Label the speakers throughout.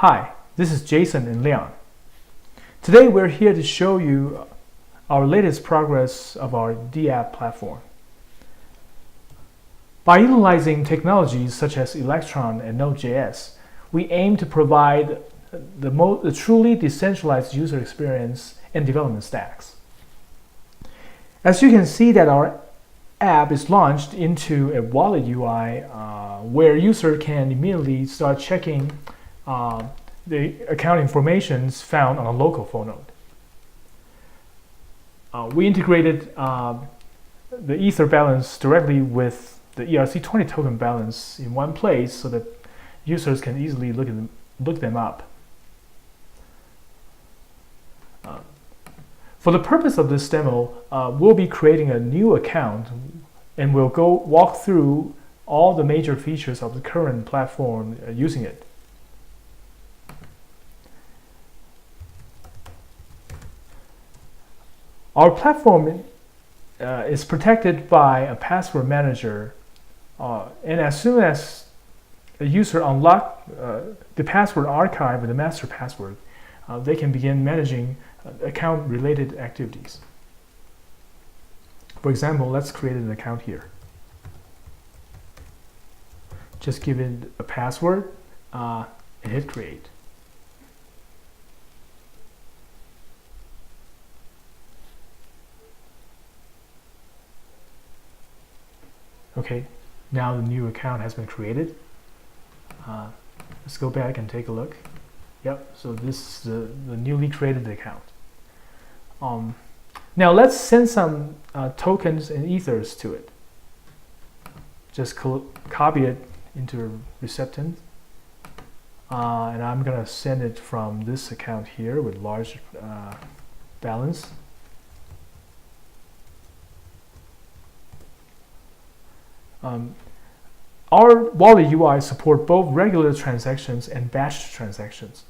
Speaker 1: Hi, this is Jason and Leon. Today we're here to show you our latest progress of our dApp platform. By utilizing technologies such as Electron and Node.js, we aim to provide the truly decentralized user experience and development stacks. As you can see that our app is launched into a wallet UI where user can immediately start checking the account informations found on a local phone node. We integrated the Ether balance directly with the ERC20 token balance in one place so that users can easily look them up. For the purpose of this demo, we'll be creating a new account and we'll walk through all the major features of the current platform using it. Our platform is protected by a password manager, and as soon as a user unlocks the password archive with the master password, they can begin managing account-related activities. For example, let's create an account here. Just give it a password and hit create. Okay, now the new account has been created. Let's go back and take a look. Yep, so this is the newly created account. Now let's send some tokens and ethers to it. Just copy it into a receptacle. And I'm going to send it from this account here with large balance. Our wallet UI support both regular transactions and batch transactions.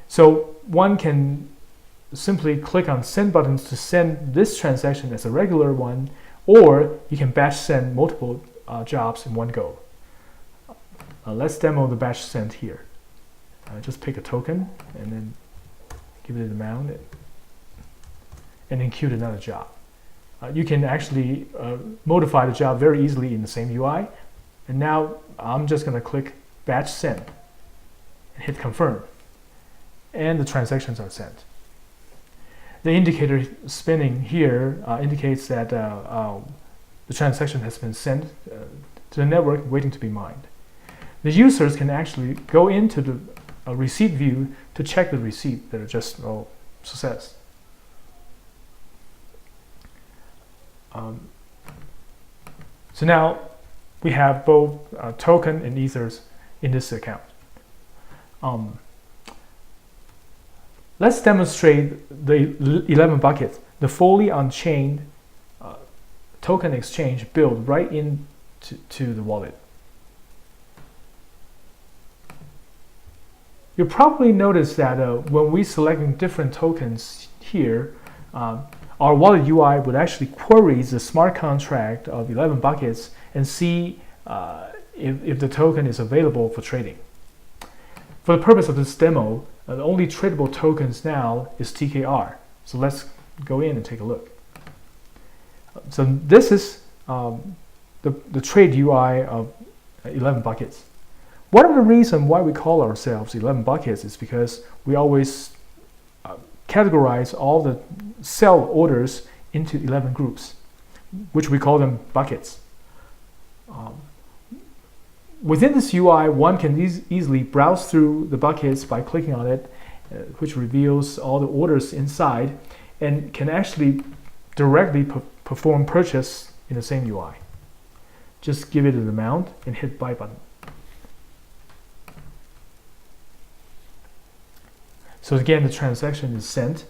Speaker 1: So one can simply click on send buttons to send this transaction as a regular one, or you can batch send multiple jobs in one go. Let's demo the batch send here. Just pick a token and then give it an amount and then queue another job. You can actually modify the job very easily in the same UI. And now I'm just going to click batch send and hit confirm. And the transactions are sent. The indicator spinning here indicates that the transaction has been sent to the network waiting to be mined. The users can actually go into the receipt view to check the receipt that are just success. So now we have both token and ethers in this account. Let's demonstrate the 11 buckets, the fully on-chain token exchange built right into the wallet. You'll probably notice that when we selecting different tokens here, our wallet UI would actually query the smart contract of 11 buckets and see if the token is available for trading. For the purpose of this demo, the only tradable tokens now is TKR. So let's go in and take a look. So this is the trade UI of 11 buckets. One of the reasons why we call ourselves 11 buckets is because we always categorize all the sell orders into 11 groups, which we call them buckets. Within this UI, one can easily browse through the buckets by clicking on it, which reveals all the orders inside, and can actually directly perform purchase in the same UI. Just give it an amount and hit buy button. So again, the transaction is sent.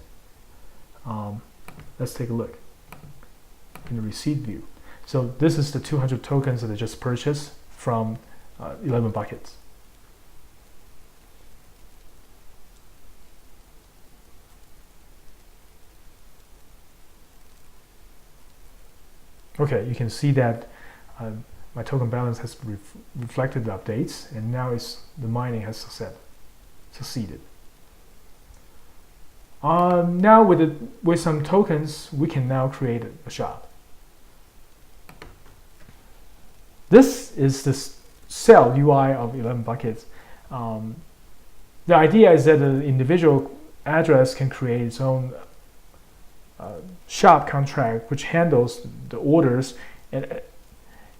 Speaker 1: Let's take a look in the receipt view. So this is the 200 tokens that I just purchased from 11 buckets. Okay, you can see that my token balance has reflected the updates, and now the mining has succeeded. succeeded. Now with some tokens, we can now create a shop. This is the cell UI of 11 buckets. The idea is that the individual address can create its own shop contract, which handles the orders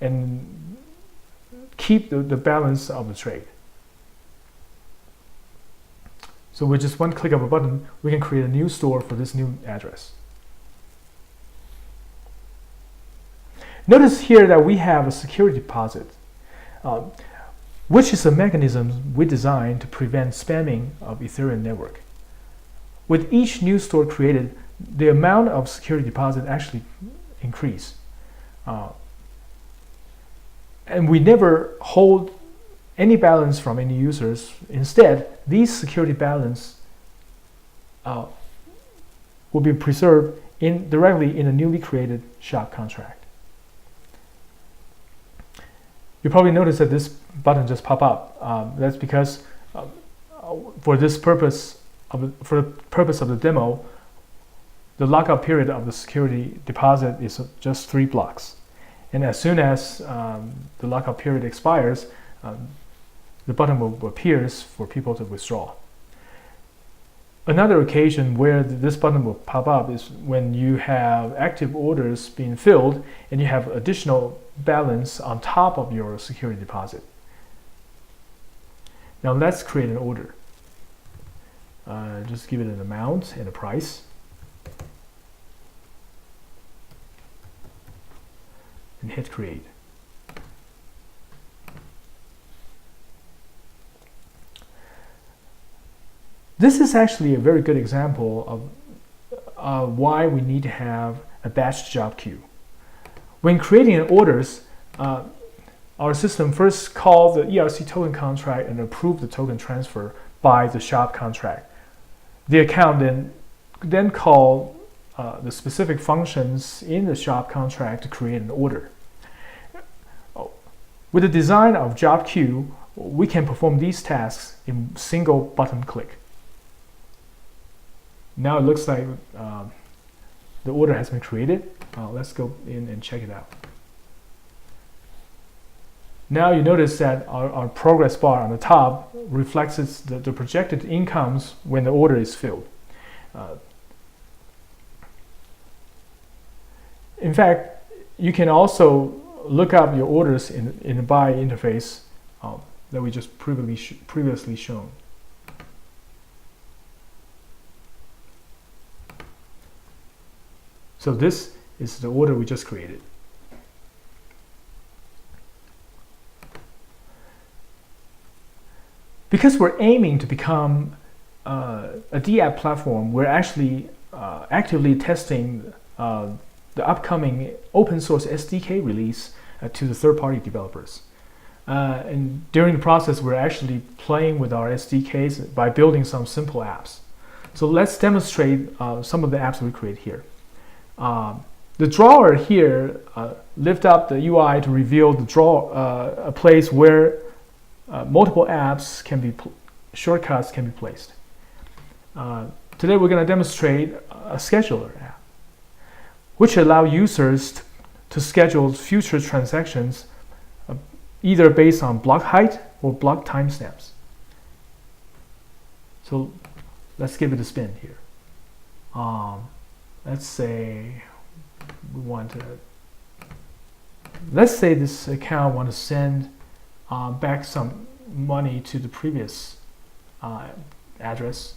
Speaker 1: and keep the balance of the trade. So with just one click of a button, we can create a new store for this new address. Notice here that we have a security deposit, which is a mechanism we designed to prevent spamming of Ethereum network. With each new store created, the amount of security deposit actually increase. And we never hold any balance from any users. Instead, these security balance will be preserved directly in a newly created shop contract. You probably noticed that this button just popped up. That's because for the purpose of the demo, the lockup period of the security deposit is just 3 blocks. And as soon as the lockup period expires, the button will appear for people to withdraw. Another occasion where this button will pop up is when you have active orders being filled and you have additional balance on top of your security deposit. Now let's create an order. Just give it an amount and a price. And hit create. This is actually a very good example of why we need to have a batch job queue. When creating orders, our system first calls the ERC token contract and approves the token transfer by the shop contract. The account then call the specific functions in the shop contract to create an order. With the design of job queue, we can perform these tasks in single button click. Now it looks like the order has been created. Let's go in and check it out. Now you notice that our progress bar on the top reflects the projected incomes when the order is filled. In fact, you can also look up your orders in the buy interface that we just previously shown. So this is the order we just created. Because we're aiming to become a dApp platform, we're actually actively testing the upcoming open source SDK release to the third-party developers. And during the process, we're actually playing with our SDKs by building some simple apps. So let's demonstrate some of the apps we create here. The drawer here lift up the UI to reveal the a place where multiple apps shortcuts can be placed. Today we're going to demonstrate a scheduler app, which allow users to schedule future transactions either based on block height or block timestamps. So let's give it a spin here. Let's say this account want to send back some money to the previous address.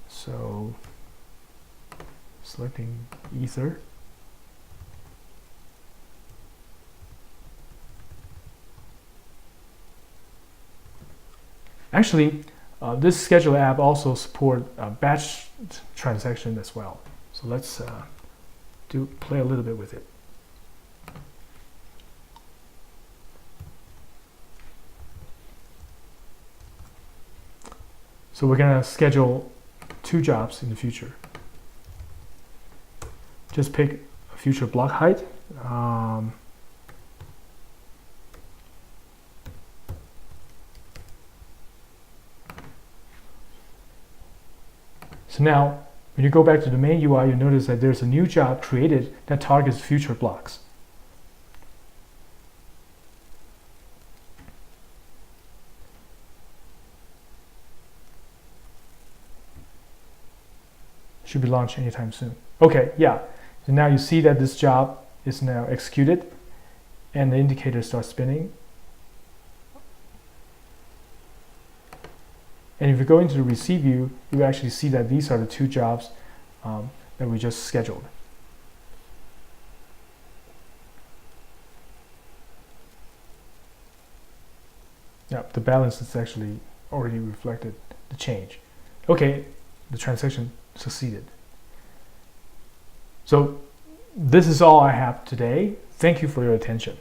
Speaker 1: So selecting Ether. Actually, this scheduler app also supports batch transaction as well. So let's play a little bit with it. So we're going to schedule 2 jobs in the future. Just pick a future block height. So now, when you go back to the main UI, you notice that there's a new job created that targets future blocks. Should be launched anytime soon. Okay, yeah. So now you see that this job is now executed and the indicator starts spinning. And if you go into the receive view, you actually see that these are the two jobs that we just scheduled. Yeah, the balance is actually already reflected the change. Okay, the transaction succeeded. So this is all I have today. Thank you for your attention.